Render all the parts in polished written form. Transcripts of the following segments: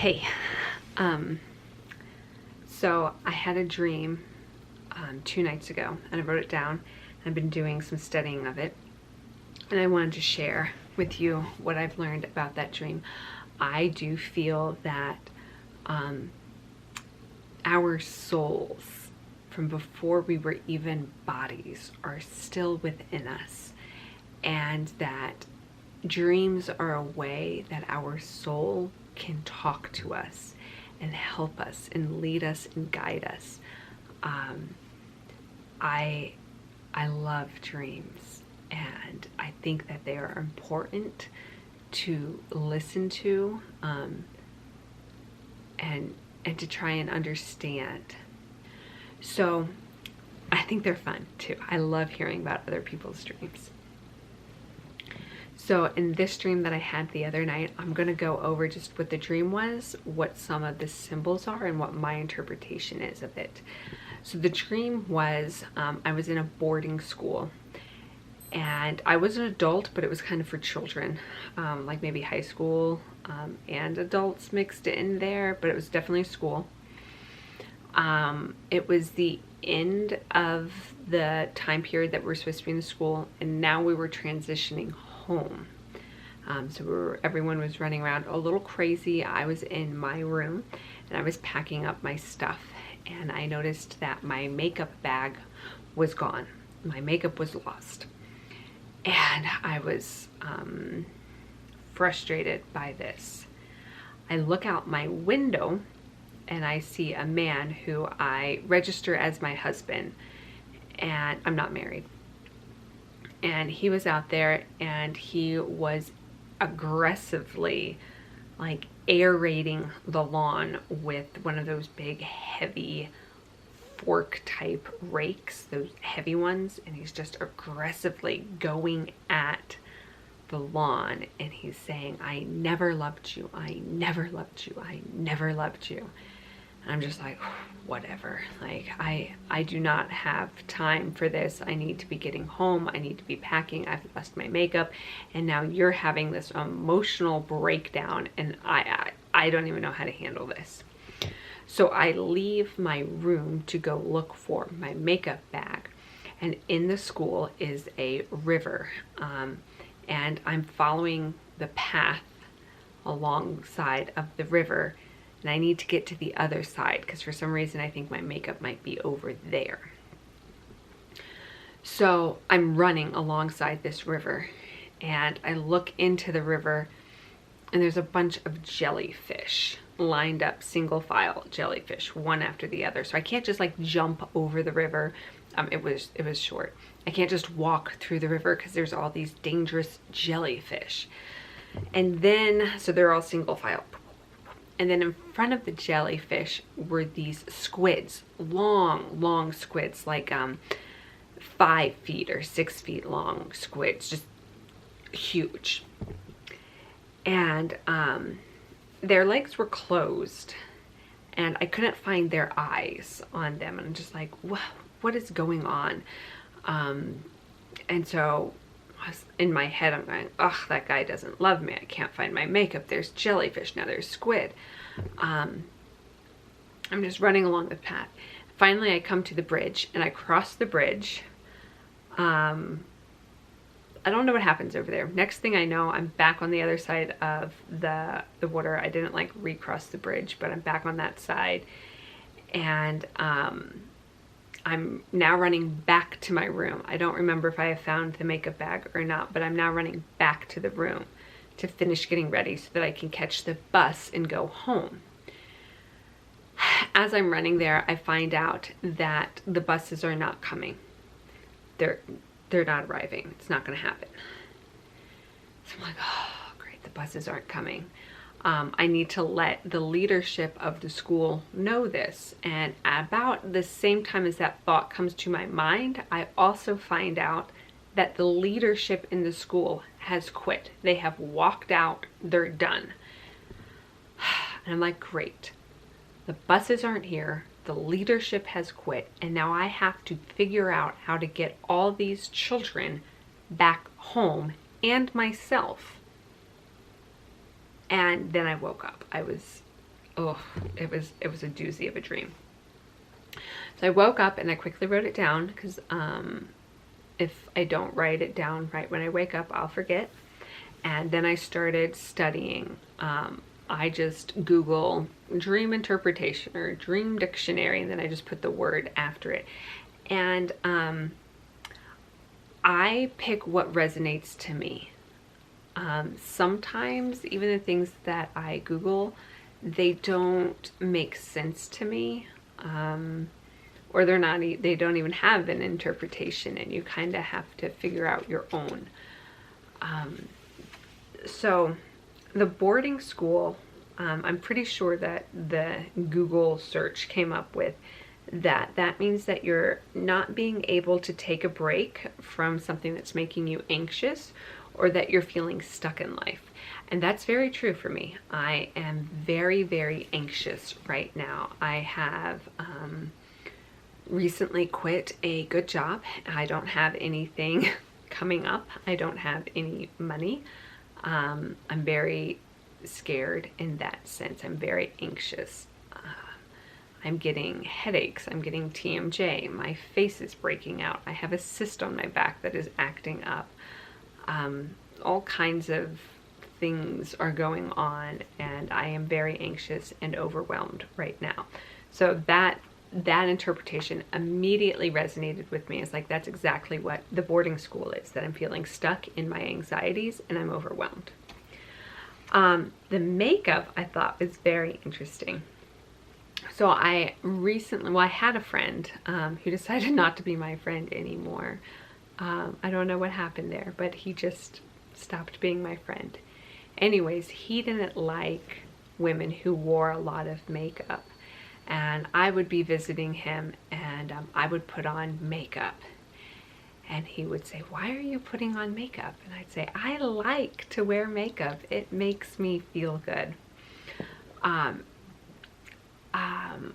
Hey, so I had a dream 2 nights ago, and I wrote it down. I've been doing some studying of it, and I wanted to share with you what I've learned about that dream. I do feel that our souls from before we were even bodies are still within us, and that dreams are a way that our soul can talk to us and help us and lead us and guide us. I love dreams, and I think that they are important to listen to, and to try and understand. So I think they're fun too. I love hearing about other people's dreams. So in this dream that I had the other night, I'm going to go over just what the dream was, what some of the symbols are, and what my interpretation is of it. So the dream was, I was in a boarding school, and I was an adult, but it was kind of for children, like maybe high school and adults mixed in there, but it was definitely a school. It was the end of the time period that we were supposed to be in the school, and now we were transitioning home. So everyone was running around a little crazy. I was in my room and I was packing up my stuff, and I noticed that my makeup bag was gone. My makeup was lost, and I was frustrated by this. I look out my window and I see a man who I register as my husband, and I'm not married. And he was out there, and he was aggressively like aerating the lawn with one of those big heavy fork type rakes, those heavy ones, and he's just aggressively going at the lawn, and he's saying, "I never loved you, I never loved you, I never loved you." And I'm just like, whatever. Like, I do not have time for this. I need to be getting home. I need to be packing. I've lost my makeup. And now you're having this emotional breakdown, and I don't even know how to handle this. So I leave my room to go look for my makeup bag. And in the school is a river. And I'm following the path alongside of the river. And I need to get to the other side because for some reason I think my makeup might be over there. So I'm running alongside this river, and I look into the river, and there's a bunch of jellyfish lined up, single file jellyfish, one after the other. So I can't just like jump over the river. It was short. I can't just walk through the river because there's all these dangerous jellyfish. And then, so they're all single file. And then in front of the jellyfish were these squids, long squids, like 5 feet or 6 feet long squids, just huge. And their legs were closed, and I couldn't find their eyes on them. And I'm just like, what is going on? And so in my head, I'm going, ugh, that guy doesn't love me. I can't find my makeup. There's jellyfish. Now there's squid. I'm just running along the path. Finally, I come to the bridge, and I cross the bridge. I don't know what happens over there. Next thing I know, I'm back on the other side of the water. I didn't like recross the bridge, but I'm back on that side. And I'm now running back to my room. I don't remember if I have found the makeup bag or not, but I'm now running back to the room to finish getting ready so that I can catch the bus and go home. As I'm running there, I find out that the buses are not coming. They're not arriving. It's not going to happen. So I'm like, oh, great, the buses aren't coming. I need to let the leadership of the school know this. And about the same time as that thought comes to my mind, I also find out that the leadership in the school has quit. They have walked out. They're done. And I'm like, great. The buses aren't here. The leadership has quit. And now I have to figure out how to get all these children back home and myself. And then I woke up. I was oh, it was a doozy of a dream. So I woke up and I quickly wrote it down because if I don't write it down right when I wake up, I'll forget. And then I started studying. I just Google dream interpretation or dream dictionary, and then I just put the word after it. And I pick what resonates to me. Sometimes even the things that I Google, they don't make sense to me. Or they don't even have an interpretation, and you kind of have to figure out your own. So the boarding school, I'm pretty sure that the Google search came up with that means that you're not being able to take a break from something that's making you anxious, or that you're feeling stuck in life. And that's very true for me. I am very, very anxious right now. I have recently quit a good job. I don't have anything coming up. I don't have any money. I'm very scared in that sense. I'm very anxious. I'm getting headaches. I'm getting TMJ. My face is breaking out. I have a cyst on my back that is acting up. All kinds of things are going on, and I am very anxious and overwhelmed right now. So that interpretation immediately resonated with me. It's like, that's exactly what the boarding school is, that I'm feeling stuck in my anxieties and I'm overwhelmed. The makeup I thought was very interesting. So I had a friend who decided not to be my friend anymore. I don't know what happened there, but he just stopped being my friend. Anyways, he didn't like women who wore a lot of makeup. And I would be visiting him, and I would put on makeup. And he would say, "Why are you putting on makeup?" And I'd say, "I like to wear makeup. It makes me feel good."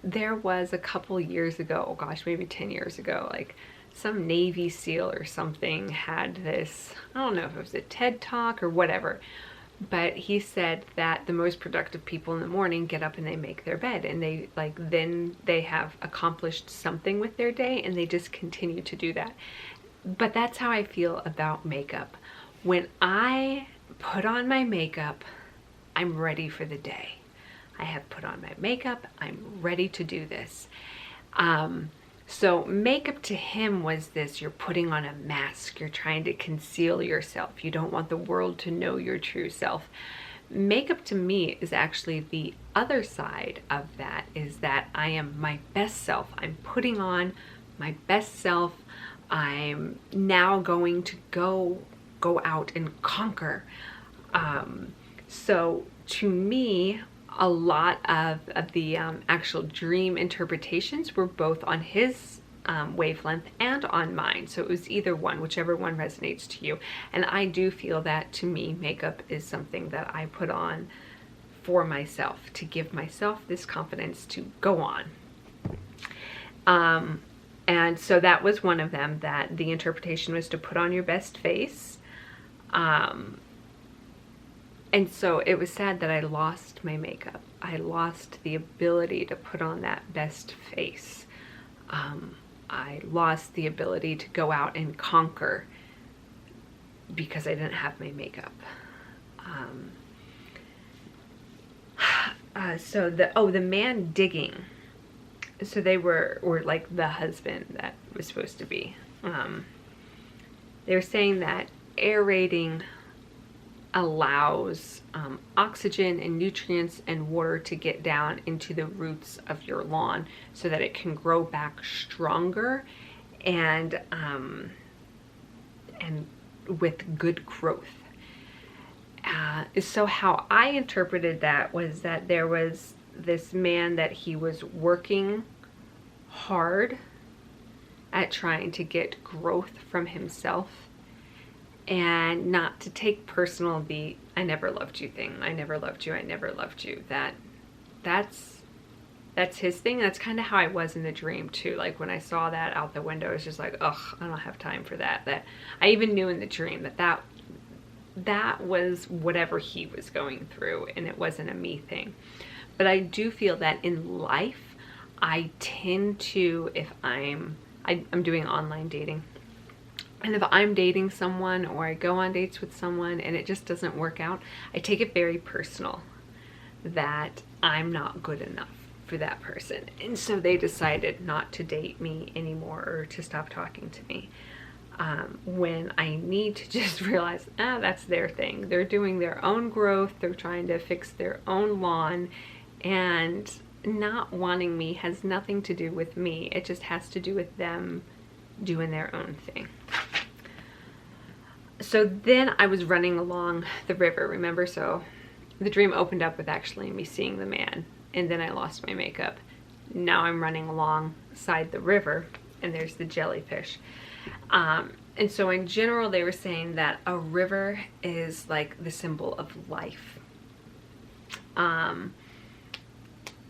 There was a couple years ago, oh gosh, maybe 10 years ago, like some Navy SEAL or something had this, I don't know if it was a TED Talk or whatever, but he said that the most productive people in the morning get up and they make their bed, and then they have accomplished something with their day, and they just continue to do that. But that's how I feel about makeup. When I put on my makeup, I'm ready for the day. I have put on my makeup, I'm ready to do this. So makeup to him was this: you're putting on a mask, you're trying to conceal yourself, you don't want the world to know your true self. Makeup to me is actually the other side of that, is that I am my best self. I'm putting on my best self. I'm now going to go out and conquer. So to me, a lot of the actual dream interpretations were both on his wavelength and on mine. So it was either one, whichever one resonates to you. And I do feel that, to me, makeup is something that I put on for myself, to give myself this confidence to go on. And so that was one of them, that the interpretation was to put on your best face. And so it was sad that I lost my makeup. I lost the ability to put on that best face. I lost the ability to go out and conquer because I didn't have my makeup. So the man digging. So they were like the husband that was supposed to be. They were saying that aerating allows oxygen and nutrients and water to get down into the roots of your lawn so that it can grow back stronger and with good growth. So how I interpreted that was that there was this man that he was working hard at trying to get growth from himself, and not to take personal the "I never loved you" thing. I never loved you, I never loved you. That's his thing. That's kind of how I was in the dream too. Like when I saw that out the window, it's just like, ugh, I don't have time for that. That I even knew in the dream that was whatever he was going through, and it wasn't a me thing. But I do feel that in life, I tend to, if I'm doing online dating, and if I'm dating someone or I go on dates with someone and it just doesn't work out, I take it very personal that I'm not good enough for that person. And so they decided not to date me anymore or to stop talking to me. When I need to just realize, that's their thing. They're doing their own growth. They're trying to fix their own lawn, and not wanting me has nothing to do with me. It just has to do with them doing their own thing. So then I was running along the river, remember? So the dream opened up with actually me seeing the man, and then I lost my makeup. Now I'm running alongside the river, and there's the jellyfish. And so in general, they were saying that a river is like the symbol of life.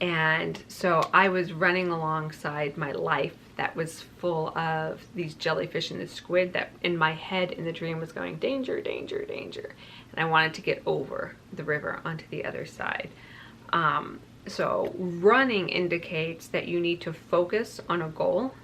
And so I was running alongside my life that was full of these jellyfish and the squid that in my head in the dream was going, danger, danger, danger. And I wanted to get over the river onto the other side. So running indicates that you need to focus on a goal,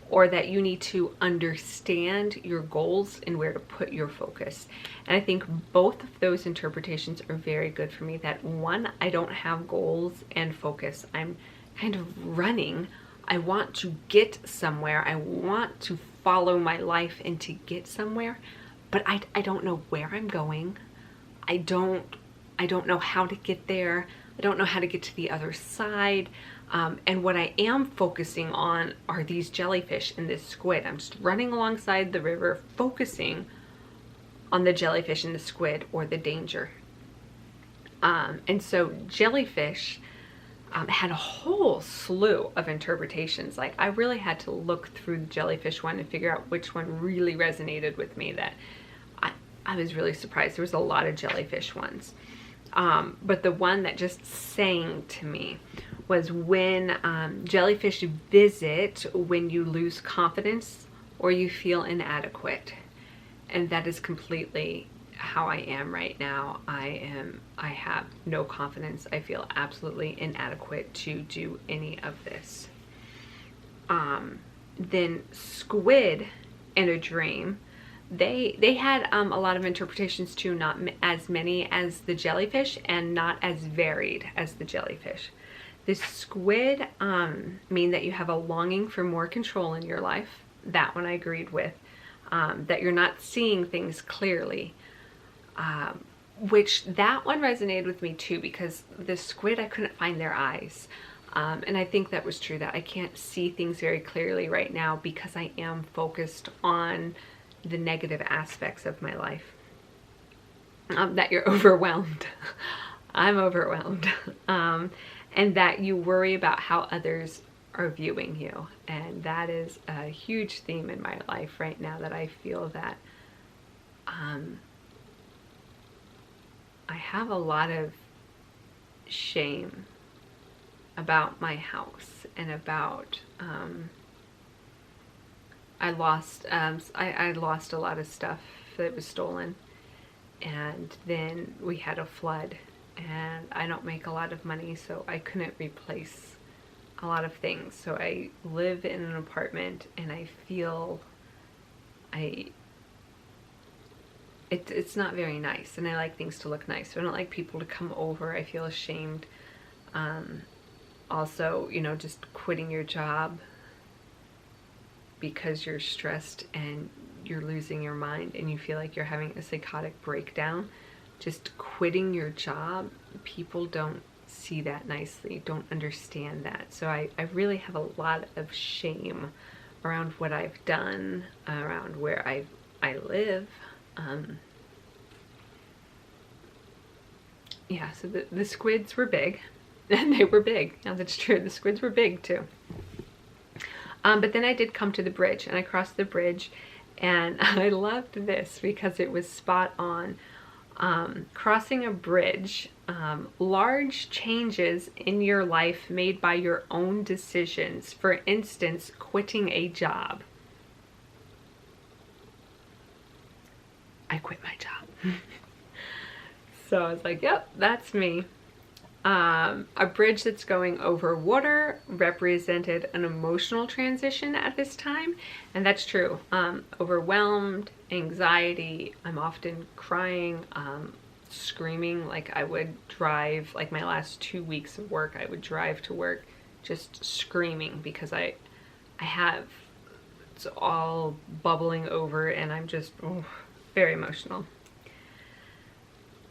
or that you need to understand your goals and where to put your focus. And I think both of those interpretations are very good for me. That one, I don't have goals and focus. I'm kind of running. I want to get somewhere. I want to follow my life and to get somewhere, but I don't know where I'm going. I don't know how to get there. I don't know how to get to the other side. And what I am focusing on are these jellyfish and this squid. I'm just running alongside the river, focusing on the jellyfish and the squid, or the danger. And so jellyfish had a whole slew of interpretations. Like, I really had to look through the jellyfish one and figure out which one really resonated with me. That I was really surprised. There was a lot of jellyfish ones. But the one that just sang to me was when jellyfish visit when you lose confidence or you feel inadequate. And that is completely how I am right now. I have no confidence. I feel absolutely inadequate to do any of this. Then squid in a dream, they had a lot of interpretations too, not as many as the jellyfish and not as varied as the jellyfish. The squid mean that you have a longing for more control in your life. That one I agreed with. That you're not seeing things clearly. Which that one resonated with me too, because the squid, I couldn't find their eyes. And I think that was true, that I can't see things very clearly right now because I am focused on the negative aspects of my life. That you're overwhelmed. I'm overwhelmed. And that you worry about how others are viewing you. And that is a huge theme in my life right now, that I feel that I have a lot of shame about my house and about I lost a lot of stuff that was stolen, and then we had a flood, and I don't make a lot of money, so I couldn't replace a lot of things. So I live in an apartment, and I feel it's not very nice, and I like things to look nice, so I don't like people to come over. I feel ashamed. Also, you know, just quitting your job because you're stressed and you're losing your mind and you feel like you're having a psychotic breakdown. Just quitting your job, people don't see that nicely, don't understand that. So I really have a lot of shame around what I've done, around where I live. Yeah, so the squids were big, and they were big. Now that's true, the squids were big too. But then I did come to the bridge, and I crossed the bridge, and I loved this because it was spot on. Crossing a bridge, large changes in your life made by your own decisions. For instance, quitting a job. I quit my job. So I was like, yep, that's me. A bridge that's going over water represented an emotional transition at this time, and that's true. Overwhelmed, anxiety, I'm often crying, screaming. Like I would drive, like my last 2 weeks of work, I would drive to work just screaming because I have, it's all bubbling over and I'm just very emotional.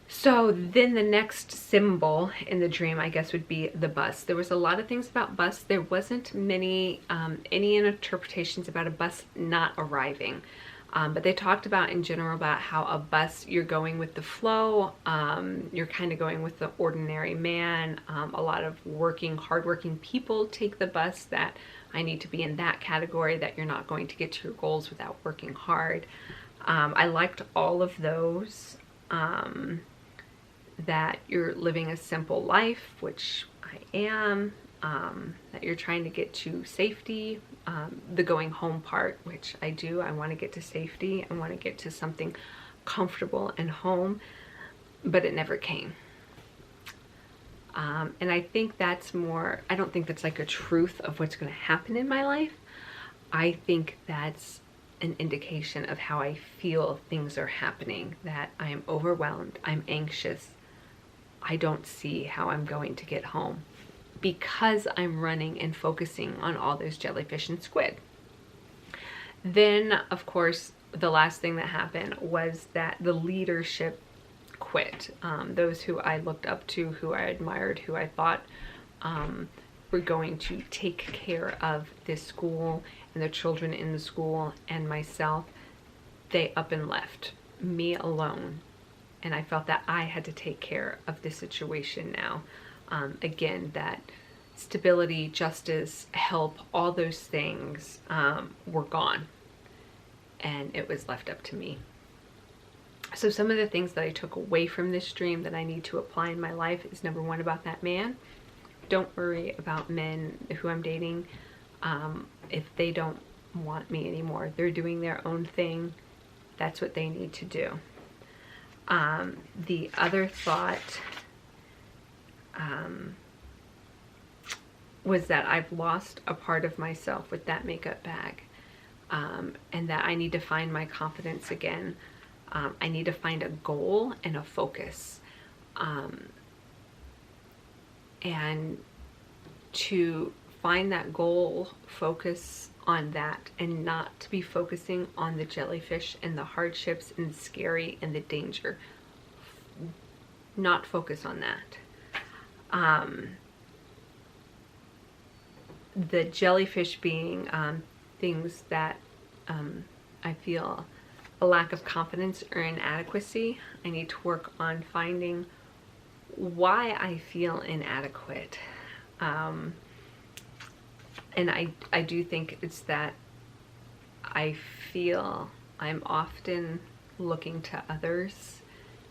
So then the next symbol in the dream, I guess, would be the bus. There was a lot of things about bus. There wasn't many, any interpretations about a bus not arriving. But they talked about in general about how a bus, you're going with the flow, you're kind of going with the ordinary man. A lot of hardworking people take the bus, that I need to be in that category, that you're not going to get to your goals without working hard. I liked all of those. That you're living a simple life, which I am, that you're trying to get to safety, the going home part, which I do. I want to get to safety. I want to get to something comfortable and home, but it never came. And I think that's more, I don't think that's like a truth of what's going to happen in my life. I think that's an indication of how I feel things are happening, that I am overwhelmed, I'm anxious, I don't see how I'm going to get home because I'm running and focusing on all those jellyfish and squid. Then, of course, the last thing that happened was that the leadership quit. Those who I looked up to, who I admired, who I thought were going to take care of this school and the children in the school and myself, they up and left me alone. And I felt that I had to take care of this situation now. Again, that stability, justice, help, all those things were gone. And it was left up to me. So some of the things that I took away from this dream that I need to apply in my life is, number one, about that man. Don't worry about men who I'm dating. If they don't want me anymore, they're doing their own thing. That's what they need to do. The other thought was that I've lost a part of myself with that makeup bag, and that I need to find my confidence again. I need to find a goal and a focus, and to find that goal, focus on that, and not to be focusing on the jellyfish and the hardships and the scary and the danger. Not focus on that. The jellyfish being things that I feel a lack of confidence or inadequacy. I need to work on finding why I feel inadequate. And I do think it's that I feel I'm often looking to others,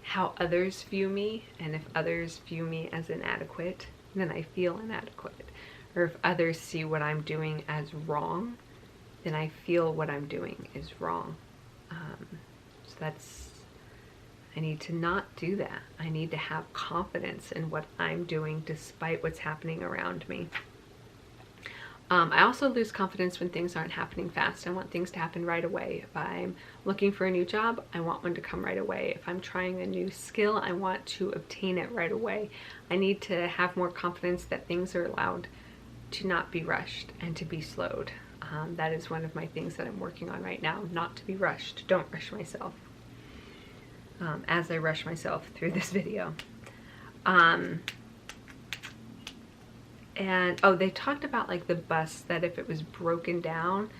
how others view me, and if others view me as inadequate, then I feel inadequate. Or if others see what I'm doing as wrong, then I feel what I'm doing is wrong. So that's, I need to not do that. I need to have confidence in what I'm doing despite what's happening around me. I also lose confidence when things aren't happening fast. I want things to happen right away. If I'm looking for a new job, I want one to come right away. If I'm trying a new skill, I want to obtain it right away. I need to have more confidence that things are allowed to not be rushed and to be slowed. That is one of my things that I'm working on right now, not to be rushed. Don't rush myself. As I rush myself through this video. And oh, they talked about like the bus, that if it was broken down,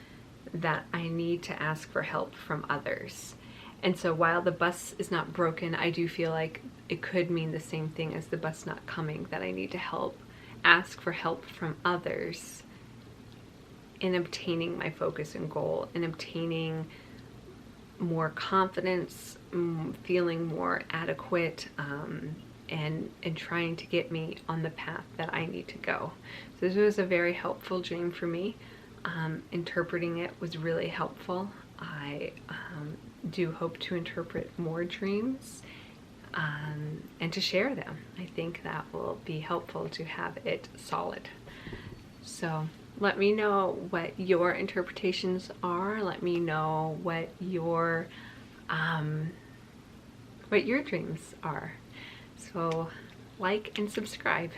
that I need to ask for help from others. And so while the bus is not broken, I do feel like it could mean the same thing as the bus not coming, that I need to ask for help from others in obtaining my focus and goal, in obtaining more confidence, feeling more adequate, and trying to get me on the path that I need to go. So this was a very helpful dream for me. Interpreting it was really helpful. I do hope to interpret more dreams and to share them. I think that will be helpful to have it solid. So let me know what your interpretations are. Let me know what your dreams are. So like and subscribe.